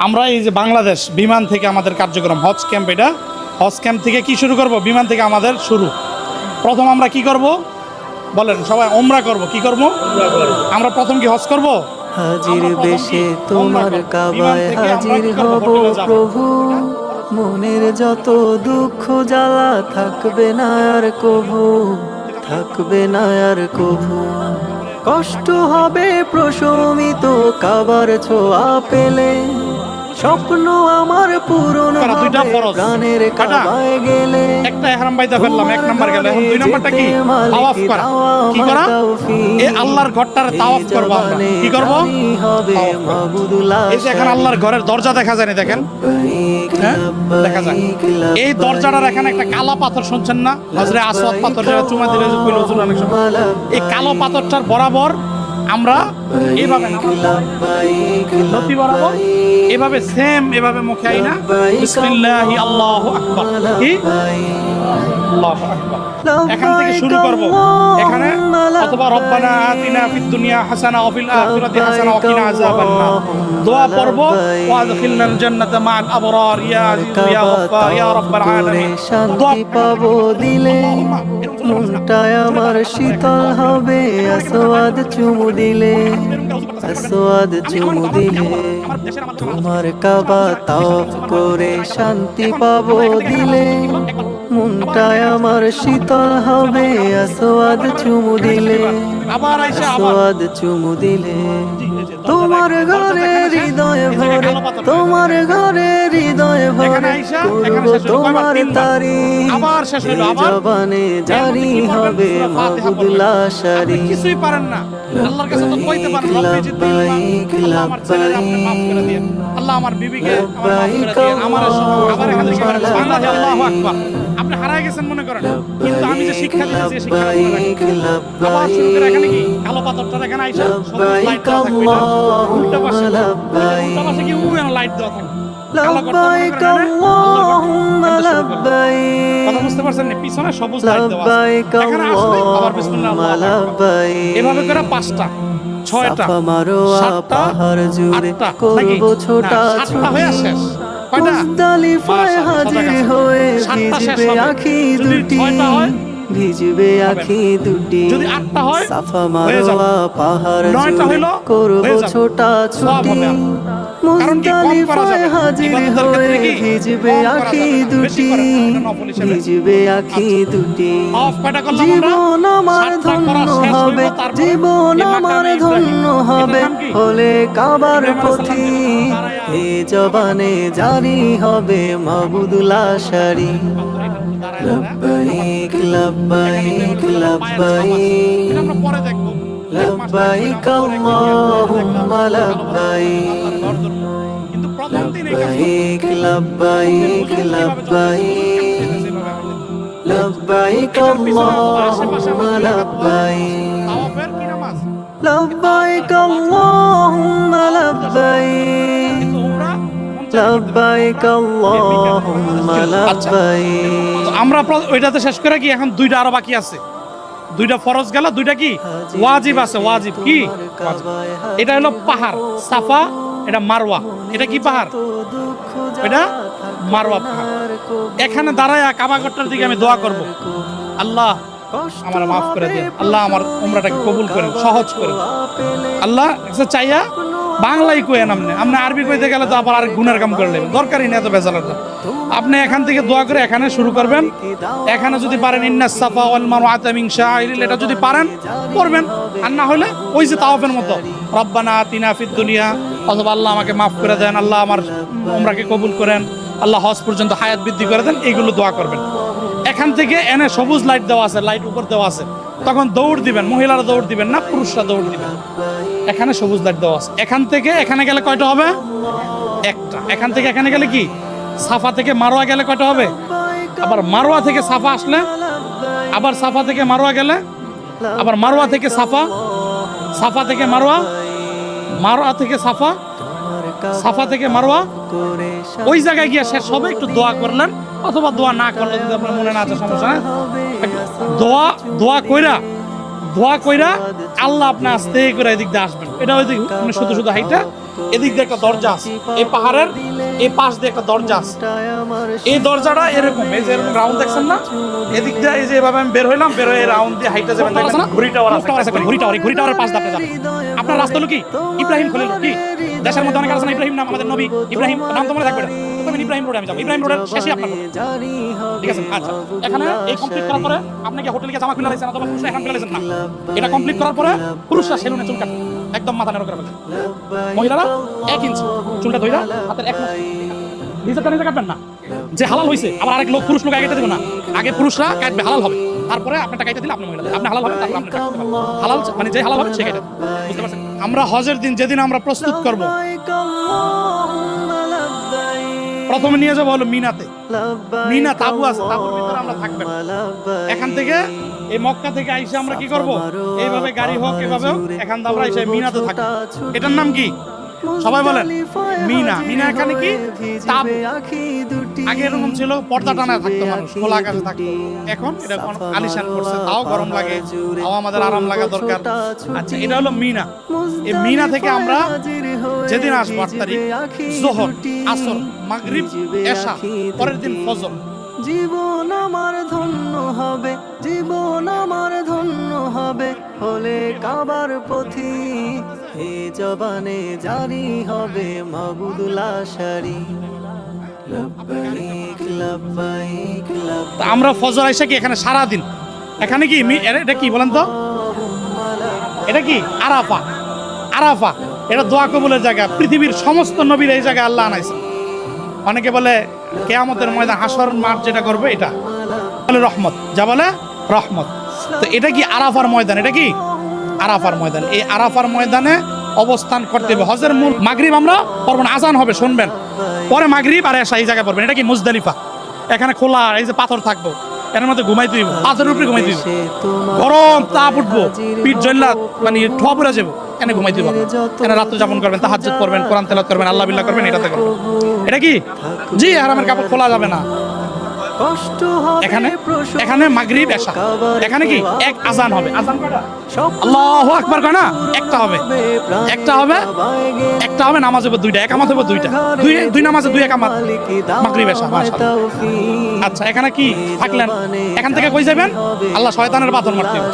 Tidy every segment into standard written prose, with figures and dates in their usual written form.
আমরা এই যে বাংলাদেশ বিমান থেকে আমাদের কার্যক্রম হজ ক্যাম্প, এটা হজ ক্যাম্প থেকে কি শুরু করব? বিমান থেকে আমাদের শুরু। প্রথম আমরা কি করব বলেন সবাই? ওমরা করব। কি করব আমরা? প্রথম কি হজ করব? হাজির বেশে তোমার কাবায় হাজির হব প্রভু, মনের যত দুঃখ জ্বালা থাকবে না আর কভু, থাকবে না আর কভু। কষ্ট হবে প্রশমিত কাবার ছোঁয়া পেলে, স্বপ্ন আমার পূরণ হবে প্রাণের কাবায় গেলে। একটা ইহরাম বাইদা ফেললাম, এক নাম্বার গেল। এখন দুই নাম্বারটা কি? তাওয়াফ করা। কি করা? এই আল্লাহর ঘরটার তাওয়াফ করব আমরা। কি করব? এই যে এখানে আল্লাহর ঘরের দরজা দেখা যায় না, দেখেন, দেখা যায়। এই দরজাটার এখানে একটা কালো পাথর শুনছেন না? হযরত আসওয়াদ পাথর, যেটা চুমা দিলে কইল হুজুর অনেক সময়। এই কালো পাথরটার বরাবর আমরা এইভাবে নতি বরাবর এভাবে সেম এভাবে মুখে আইনা বিসমিল্লাহি আল্লাহু আকবার, কি আল্লাহু আকবার, এখান থেকে শুরু করব। এখানে অথবা রব্বানা আতিনা ফিদ দুনিয়া হাসানা ওয়া ফিল আখিরাতি হাসানা ওয়া কিনা আযাবান্নার দোয়া পড়ব। ওয়া আদখিলনাল জান্নাতা মা'আল আবরার ইয়া আজিজ ইয়া গফফার ইয়া রাব্বাল আলামিন। শান্তি পাবো দিলে, মনটায় আমার শীতল হবে আসওয়াদ চুমু দিলে, আসওয়াদ চুমু দিলে। তোমার কাবা তাওয়াফ করে শান্তি পাবো দিলে, মনটায় আমার শীতল হবে আসওয়াদ চুমু দিলে, আসওয়াদ চুমু দিলে। তোমার ঘরে হৃদয় ভরে, তোমার ঘরে হৃদয় ভরে করব তোমার তারিফ, জবানে জারি হবে মাবুদুল্লাহ শরীফ। কিছুই পারেন না, আল্লাহর কাছে তো কইতে পারেন রব্বি জিদ্দিন আল্লাহ আমার ছেলের আপনি maaf করে দিয়েন, আল্লাহ আমার বিবিকে আমার maaf করে দিয়েন, আমার আবার এখান থেকে সুবহানাল্লাহি আল্লাহু আকবার। আপনি হারায় গেছেন মনে করেন, কিন্তু আমি যে শিক্ষা দিয়েছি এই শিক্ষা মনে রাখেন। আবার শুরু করে এখানে কি কালো পাথরটা এখানে আইসা সবুজ লাইট দেওয়া থাকবে না, উল্টা পাশে কি উড়ে লাইট দেওয়া থাকবে। লব্বাইক আল্লাহুম্মা লব্বাইক, কথা বুঝতে পারছেন না? পিছনে সবুজ লাইট দেওয়া আছে। লব্বাইক এখানে আসলে আবার বিসমিল্লাহ আল্লাহুম্মা লব্বাইক। এভাবে করে 5টা 6টা সাফা মারোয়া 7টা পাহাড় জুড়ে 8টা করব ছোটা 7টা হয়ে শেষ। কয়টা? মুজদালিফায় হাজির হয়ে ভিজবে আঁখি দুটি, ভিজবে আঁখি দুটি। যদি 8টা হয় সাফা মারোয়া পাহাড় 9টা জুড়ে হইলো করব ছোটা ছুটি, মুজদালিফায় হাজির হয়ে ভিজবে আঁখি দুটি, ভিজবে আঁখি দুটি। জীবন আমার ধন্য হবে, জীবন আমার ধন্য হবে হলে কাবার পথি, এ জবানে জারি হবে মাবুদুল্লাহ শরীফ। লব্বাইক লব্বাইক লব্বাইক, আমরা পরে দেখব। লব্বাইক আল্লাহুম্মা লব্বাইক, কিন্তু প্রথম দিন এই কাজ লব্বাইক লব্বাইক লব্বাইক, লব্বাইক আল্লাহুম্মা লব্বাইক, তাওয়াফের কি নামাজ? লব্বাইক আল্লাহুম্মা লব্বাইক, কিন্তু উমরা লব্বাইক আল্লাহুম্মা লব্বাইক। আমরা ওইটাতে শেষ করে কি এখন 2টা আরো বাকি আছে। 2টা ফরজ গেল, 2টা কি ওয়াজিব আছে। ওয়াজিব কি? এটা হলো পাহাড় সাফা, এটা মারওয়া। এটা কি পাহাড়? এটা মারওয়া পাহাড়। এখানে দাঁড়ায় কাবাগরটার দিকে আমি দোয়া করব, আল্লাহ আমার মাফ করে দিন, আল্লাহ আমার উমরাটাকে কবুল করেন, সহজ করেন। আল্লাহ চাইয়া বাংলাই কই নামনে, আপনি আরবি কইতে গেলে তো আবার আর গুনার কাম করে নেবেন, দরকারই নেই এত বেজালের। আপনি এখান থেকে দোয়া করে এখানে শুরু করবেন। এখানে যদি পারেন ইন্নাস সাফা ওয়াল মারওয়াতা মিন শাআইরিল, এটা যদি পারেন করবেন, আর না হলে ওই যে তাওয়াফের মতো রব্বানা আতিনা ফিদ দুনিয়া, অথবা আল্লাহ আমাকে মাফ করে দেন, আল্লাহ আমার উমরাকে কবুল করেন, আল্লাহ হজ পর্যন্ত হায়াত বৃদ্ধি করে দেন, এইগুলো দোয়া করবেন। এখান থেকে এনে সবুজ লাইট দেওয়া আছে, লাইট উপর দেওয়া আছে, তখন দৌড় দিবেন। মহিলারা দৌড় দিবেন না, পুরুষরা দৌড় দিবেন। এখানে সবুজ লাইট দেওয়া আছে। এখান থেকে এখানে গেলে কয়টা হবে? একটা। এখান থেকে এখানে গেলে কি? সাফা থেকে মারোয়া গেলে কয়টা হবে? আবার মারোয়া থেকে সাফা আসলে, আবার সাফা থেকে মারোয়া গেলে, আবার মারোয়া থেকে সাফা, সাফা থেকে মারোয়া, মারোয়া থেকে সাফা, সাফা থেকে মারোয়া, ওই জায়গায় গিয়ে শেষ হবে। একটু দোয়া করলেন, অথবা দোয়া না করলে যদি আপনার মনে না আছে সমস্যা নেই, দোয়া কইরা আল্লাহ আপনি আস্তে করে এদিক দিয়ে আসবেন। এটা ওই দিক শুধু হাইটা এদিক দিয়ে একটা দরজা আছে, এই পাহাড়ের এই পাশ দিয়ে একটা দরজা আছে। এই দরজাটা এরকম, এই যে এরকম রাউন্ড দেখছেন না, এদিক দিয়ে এই যে এভাবে আমি বের হইলাম, বের হয়ে রাউন্ড দিয়ে হাইটে যাবেন, দেখবেন না ঘুরি টাওয়ার আছে, ঘুরি টাওয়ারের পাশ দিয়ে আপনি যাবেন। আপনার রাস্তা হলো কি ইব্রাহিম খলিল, কি দেশের মধ্যে অনেক আছে না ইব্রাহিম নাম, আমাদের নবী ইব্রাহিম নাম তো মনে থাকবে না, তবে ইব্রাহিম রোডে আমি যাব, ইব্রাহিম রোডের শেষে আপনার হোটেল। ঠিক আছে, আচ্ছা এখানে এই কমপ্লিট করার পরে আপনি কি হোটেলে গিয়ে জামা খুলে লাইছেন অথবা পুরুষরা এখন খুলে লাইছেন না, এটা কমপ্লিট করার পরে পুরুষরা সেলুনে চুল কাটে একদম মাথা নেড়ো করে ফেলে, মহিলারা 1 ইঞ্চি চুলটা ধইরা হাতের 1 মাস নিজেরটা নিজে কাটবেন না, যে হালাল হইছে আবার আরেক লোক পুরুষ লোক আগে দেবে না, আগে পুরুষরা কাটবে হালাল হবে, তারপরে আপনারটা কাটতে দিলে আপনি মহিলা আপনি হালাল হবে, তারপর আপনি কাটতে পারবেন হালাল, মানে যে হালাল হবে সে কাটে, বুঝতে পারছেন? আমরা হজের দিন যেদিন আমরা প্রস্তুত করব, প্রথমে নিয়ে যাবো হলো মিনাতে। মিনা তাবু আছে, তাবুর ভিতরে আমরা থাকবেন। এখান থেকে এই মক্কা থেকে আইসে আমরা কি করব, এইভাবে গাড়ি হোক এভাবে হোক, এখান থেকে আমরা এসে মিনাতে থাকবো। এটার নাম কি সবাই বলেন? মিনা। মিনা এখানে কি তাবু। আগে এরকম ছিল পর্দা টানা থাকতো, মানুষ খোলা আকাশে থাকতো, এখন এটা আলিশান করছে, তাও গরম লাগে, তাও আমাদের আরাম লাগা দরকার। আচ্ছা এটা হলো মিনা। এই মিনা থেকে আমরা যেদিন আসবো 8 তারিখ, যোহর, আসর, মাগরিব, এশা, পরের দিন ফজর, জীবন আমার ধন্য হবে, জীবন আমার ধন্য হবে, হলে কাবার পথি হে জবানে জারি হবে মাবুদুল্লাহ শারি। লব্বাইক লব্বাইক লব্বাইক। তা আমরা ফজর আইসা কি এখানে সারা দিন এখানে কি এটা কি বলেন তো, এটা কি আরাফা। আরাফা এটা দোয়া কবুলের জায়গা, পৃথিবীর সমস্ত নবীর এই জায়গায় আল্লাহ আনাইছে। অনেকে বলে কিয়ামতের ময়দান হাসর মাঠ যেটা করবে এটা বলে রহমত, যা বলে রহমত। তো এটা কি আরাফার ময়দান, এটা কি আরাফার ময়দান। এই আরাফার ময়দানে অবস্থান করতে হবে। হজের মূল মাগরিব আমরা পড়বো না, আজান হবে শুনবেন, পরে মাগরিব আর এশা এই জায়গায় পড়বেন। এটা কি মুজদালিফা, এখানে খোলা এই যে পাথর থাকবো, এর মধ্যে ঘুমাই তুইব, পাথরের উপরে ঘুমাই তুইব, গরম তাপ উঠবো, পিঠ জল্লা মানে ঠোয়া পড়ে যাবো, এনে ঘুমাই তুইব, এনে রাত্র যাপন করবেন, তাহাজ্জুদ করবেন, কোরআন তেলাওয়াত করবেন, আল্লাহ বিল্লাহ করবেন, এটাতে করবেন। এটা কি জি হারামের কাপড় খোলা যাবে না। এখানে এখানে মাগরিব এশা, এখানে কি এক আজান হবে। আজান কয়টা? আল্লাহু আকবার কয় না, একটা হবে, একটা হবে, একটা হবে। নামাজ হবে দুইটা, একামত হবে দুইটা, দুই নামাজে দুই একামত, মাগরিব এশা, মাশাআল্লাহ। আচ্ছা এখানে কি থাকলেন, এখান থেকে কই যাবেন? আল্লাহ শয়তানের পাথর মারতে হবে।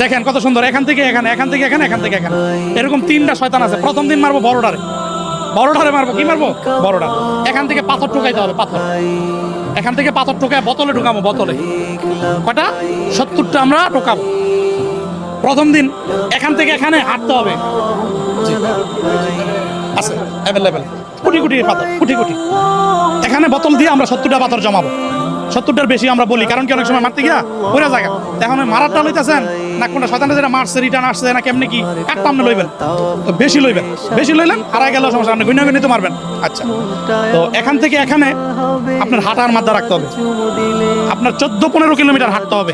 দেখেন কত সুন্দর, এখান থেকে এখানে, এখান থেকে এখানে, এখান থেকে এখানে, এরকম 3টা শয়তান আছে। প্রথম দিন মারবো বড়টারে, বড়টারে মারবো, কি মারবো? বড়টা। এখান থেকে পাথর ঠোকাইতে হবে, পাথর, এখান থেকে পাথর ঠোকায় বোতলে ঢুকাবো, বোতলে কটা 70টা আমরা ঢোকাবো। প্রথম দিন এখান থেকে এখানে হাঁটতে হবে, আছে অ্যাভেলেবেল কোটি কোটি পাথর, কোটি কোটি। এখানে বোতল দিয়ে আমরা 70টা পাথর জমাবো, 70টার বেশি আমরা বলি, কারণ কি অনেক সময় মারতে গিয়া ওরা জায়গা এখন ওই মারারটা লইতেছেন না, কোনটা শয়তানটা যেটা মারছে রিটার্ন আসছে না, কেমনি কি কাটটা আপনি লইবেন, তো বেশি লইবেন, বেশি লইলেন হারাই গেলেও সমস্যা, আপনি গুইনা গুইনা তো মারবেন। আচ্ছা তো এখান থেকে এখানে আপনার হাঁটার মাত্রা রাখতে হবে, আপনার 14-15 কিলোমিটার হাঁটতে হবে।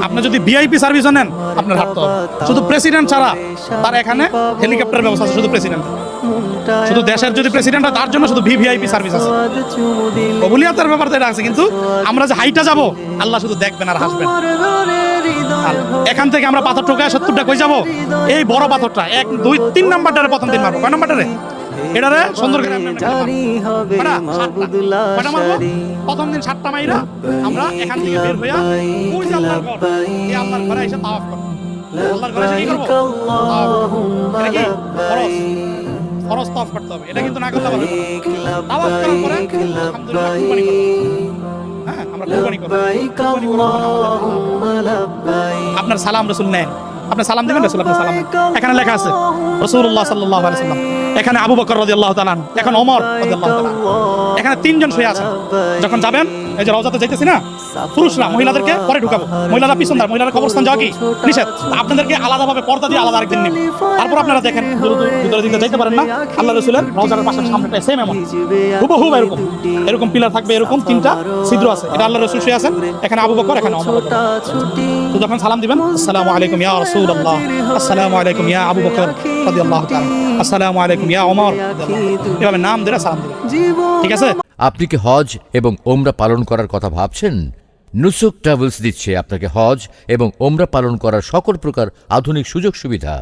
আপনি যদি ভিআইপি সার্ভিসও নেন আপনার হাঁটতে হবে। শুধু প্রেসিডেন্ট ছাড়া তার এখানে হেলিকপ্টার ব্যবস্থা আছে, শুধু প্রেসিডেন্ট, শুধু দেশের যদি প্রেসিডেন্ট হয় তার জন্য শুধু ভিভিআইপি সার্ভিস আছে। কবুলিয়াতের ব্যাপার তো এটা আছে, কিন্তু আমরা যে হাইটা যাব আল্লাহ শুধু দেখবেন আর হাসবেন। এখান থেকে আমরা পাথর ঠোকায় 70টা কই যাব, এই বড় পাথরটা 1, 2, 3 নাম্বারটারে প্রথম দিন মারবো। কয় নাম্বারটারে? এটারে সুন্দর করে প্রথম দিন 7টা মাইরা আমরা এখান থেকে বের হইয়া ওই যে আল্লাহর ঘর, এই আল্লাহর ঘরে এসে তাওয়াফ করব। আল্লাহর ঘরে এসে কি করব? এটা কি ফরজ, ফরজ তাওয়াফ করতে হবে। এটা কিন্তু না করলে হবে না। তাওয়াফ করার পরে আলহামদুলিল্লাহ কুরবানি করব। হ্যাঁ আমরা কুরবানি করব। আপনার সালাম রাসূল নেন, আপনি সালাম দিবেন, রাসূল আপনার সালাম নেন। এখানে লেখা আছে রাসূলুল্লাহ সাল্লাল্লাহু আলাইহি ওয়াসাল্লাম, এখানে আবু বকর রাদিয়াল্লাহু তাআলা, এখন ওমর রাদিয়াল্লাহু তাআলা, এখানে 3 জন শুয়ে আছেন। যখন যাবেন এই যে রওজাতে যাইতেছি না, পুরুষরা মহিলাদেরকে পরে ঢুকাবো, মহিলারা পিছনদার, মহিলারা কবরস্থান যাওয়া কি নিষেধ, আপনাদেরকে আলাদাভাবে পর্দা দিয়ে আলাদা আরেকদিন নেবেন। তারপর আপনারা দেখেন ভিতরে দিকে যাইতে পারেন না, আল্লাহ রাসূলের রওজার পাশের সামনেটা সেম এমন হুবহু এরকম, এরকম পিলার থাকবে, এরকম 3টা ছিদ্র আছে, এটা আল্লাহ রাসূল শুয়ে আছেন, এখানে আবু বকর, এখানে ওমর। তো যখন সালাম দিবেন আসসালামু আলাইকুম ইয়া রাসূলুল্লাহ, আসসালামু আলাইকুম ইয়া আবু বকর রাদিয়াল্লাহু তাআলা, আসসালামু আলাইকুম ইয়া ওমর, এভাবে নাম ধরে সালাম দিবেন। ঠিক আছে? আপনি কি হজ এবং ওমরা পালন করার কথা ভাবছেন? নুসুক ট্রাভেলস দিচ্ছে আপনাকে হজ এবং ওমরা পালন করার সকল প্রকার আধুনিক সুযোগ সুবিধা।